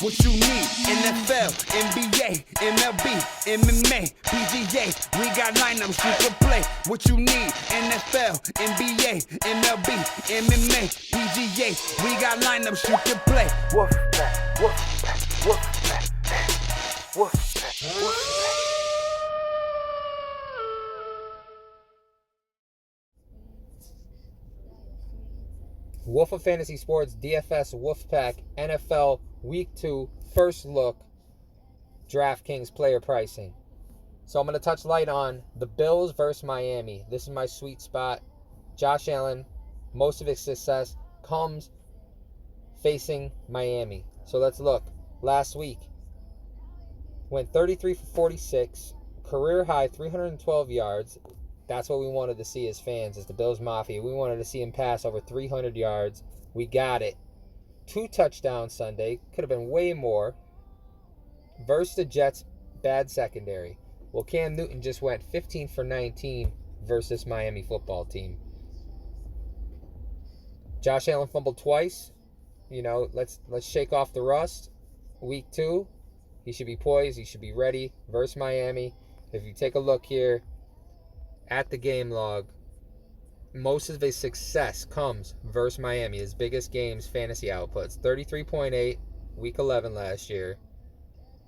what you need. NFL, NBA, MLB, MMA, PGA. We got lineups you can play. What you need. NFL, NBA, MLB, MMA, PGA. We got lineups you can play. Wolfpack, Wolfpack, Wolfpack, Wolfpack, Wolfpack. Wolf of Fantasy Sports, DFS Wolfpack, NFL Week 2, first look, Draftkings player pricing. So I'm going to touch light on the Bills versus Miami. This is my sweet spot. Josh Allen, most of his success comes facing Miami. So let's look. Last week, went 33 for 46, career high 312 yards. That's what we wanted to see as fans, as the Bills Mafia. We wanted to see him pass over 300 yards. We got it. 2 touchdowns Sunday. Could have been way more. Versus the Jets' bad secondary. Well, Cam Newton just went 15 for 19 versus Miami football team. Josh Allen fumbled twice. You know, let's shake off the rust. Week 2, he should be poised. He should be ready versus Miami. If you take a look here at the game log, most of his success comes versus Miami. His biggest games, fantasy outputs, 33.8 week 11 last year.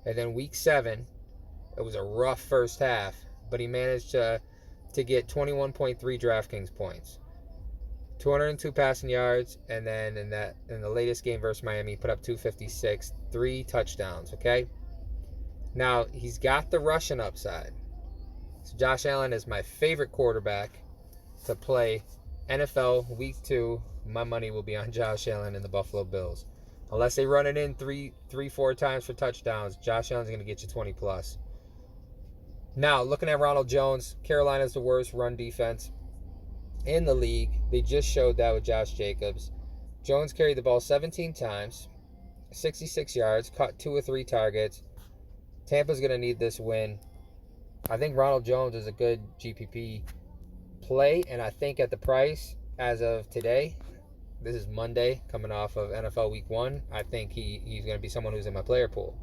And then week 7, it was a rough first half, but he managed to get 21.3 Draftkings points. 202 passing yards, and then in the latest game versus Miami, he put up 256, 3 touchdowns, okay? Now, he's got the rushing upside. So Josh Allen is my favorite quarterback to play NFL Week 2. My money will be on Josh Allen and the Buffalo Bills. Unless they run it in 4 times for touchdowns, Josh Allen's going to get you 20 plus. Now, looking at Ronald Jones, Carolina's the worst run defense in the league. They just showed that with Josh Jacobs. Jones carried the ball 17 times, 66 yards, caught 2 or 3 targets. Tampa's going to need this win. I think Ronald Jones is a good GPP play, and I think at the price as of today, this is Monday, coming off of NFL Week 1, I think he's going to be someone who's in my player pool.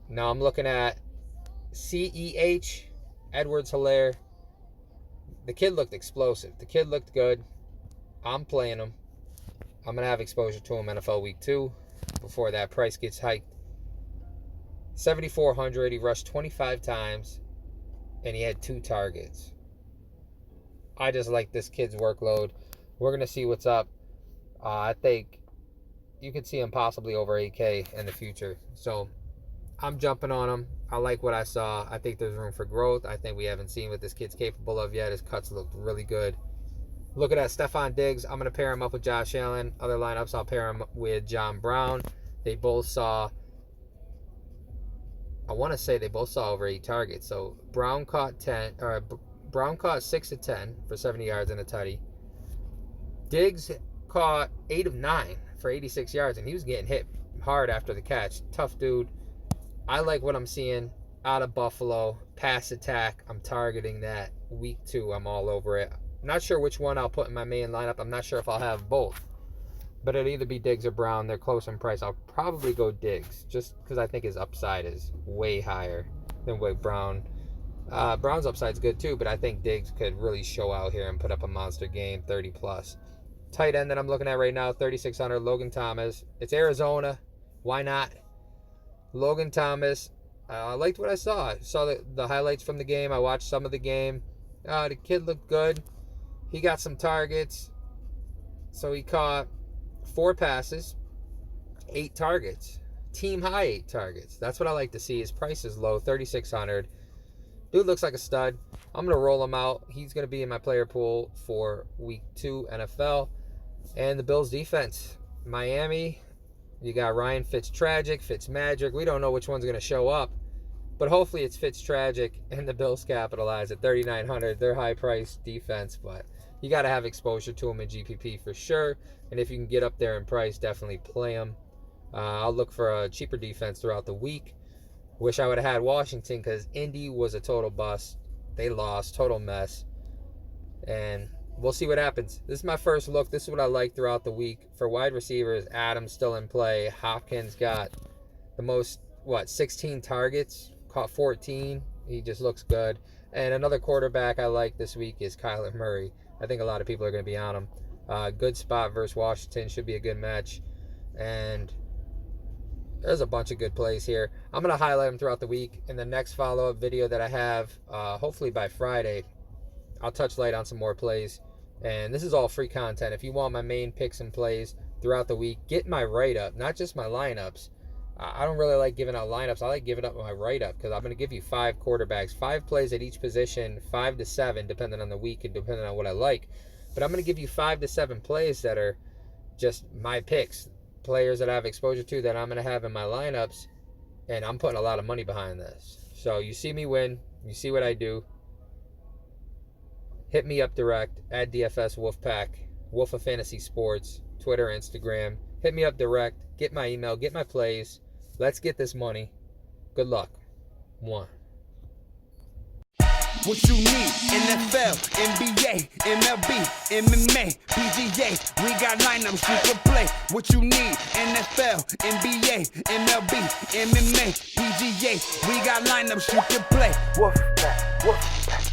Now I'm looking at Ceh Edwards Hilaire. The kid looked explosive. The kid looked good. I'm playing him. I'm going to have exposure to him NFL Week 2 before that price gets hiked. 7,400. He rushed 25 times, and he had 2 targets. I just like this kid's workload. We're going to see what's up. I think you could see him possibly over 8K in the future. So I'm jumping on him. I like what I saw. I think there's room for growth. I think we haven't seen what this kid's capable of yet. His cuts looked really good. Look at that, Stephon Diggs. I'm going to pair him up with Josh Allen. Other lineups, I'll pair him with John Brown. They both saw, I want to say they both saw over 8 targets. So Brown caught 6 of 10 for 70 yards and a tutty. Diggs caught 8 of 9 for 86 yards, and he was getting hit hard after the catch. Tough dude. I like what I'm seeing out of Buffalo. Pass attack, I'm targeting that. Week 2, I'm all over it. I'm not sure which one I'll put in my main lineup. I'm not sure if I'll have both. But it'll either be Diggs or Brown. They're close in price. I'll probably go Diggs, just because I think his upside is way higher than what Brown. Brown's upside's good too, but I think Diggs could really show out here and put up a monster game, 30 plus. Tight end that I'm looking at right now, 3,600, Logan Thomas. It's Arizona. Why not? Logan Thomas. I liked what I saw. I saw the highlights from the game. I watched some of the game. The kid looked good. He got some targets. So he caught 4 passes, 8 targets. Team high 8 targets. That's what I like to see. His price is low, 3,600. Dude looks like a stud. I'm going to roll him out. He's going to be in my player pool for Week 2 NFL. And the Bills defense. Miami, you got Ryan Fitzmagic. We don't know which one's going to show up. But hopefully it's Fitztragic and the Bills capitalize at 3,900. They're high-priced defense, but you got to have exposure to them in GPP for sure. And if you can get up there in price, definitely play them. I'll look for a cheaper defense throughout the week. Wish I would have had Washington because Indy was a total bust. They lost, total mess. And we'll see what happens. This is my first look. This is what I like throughout the week. For wide receivers, Adams still in play. Hopkins got the most, 16 targets, caught 14. He just looks good. And another quarterback I like this week is Kyler Murray. I think a lot of people are going to be on him. Good spot versus Washington. Should be a good match. And there's a bunch of good plays here. I'm going to highlight them throughout the week. In the next follow-up video that I have, hopefully by Friday, I'll touch light on some more plays. And this is all free content. If you want my main picks and plays throughout the week, get my write-up, not just my lineups. I don't really like giving out lineups. I like giving up my write-up because I'm going to give you 5 quarterbacks, 5 plays at each position, 5 to 7, depending on the week and depending on what I like. But I'm going to give you 5 to 7 plays that are just my picks, players that I have exposure to that I'm going to have in my lineups, and I'm putting a lot of money behind this. So you see me win. You see what I do. Hit me up direct at DFS Wolfpack, Wolf of Fantasy Sports, Twitter, Instagram. Hit me up direct. Get my email. Get my plays. Let's get this money. Good luck. 1. What you need, NFL, NBA, MLB, MMA, PGA, we got lineups you can play. What you need, NFL, NBA, MLB, MMA, PGA, we got lineups you can play. Wolfpack, Wolfpack.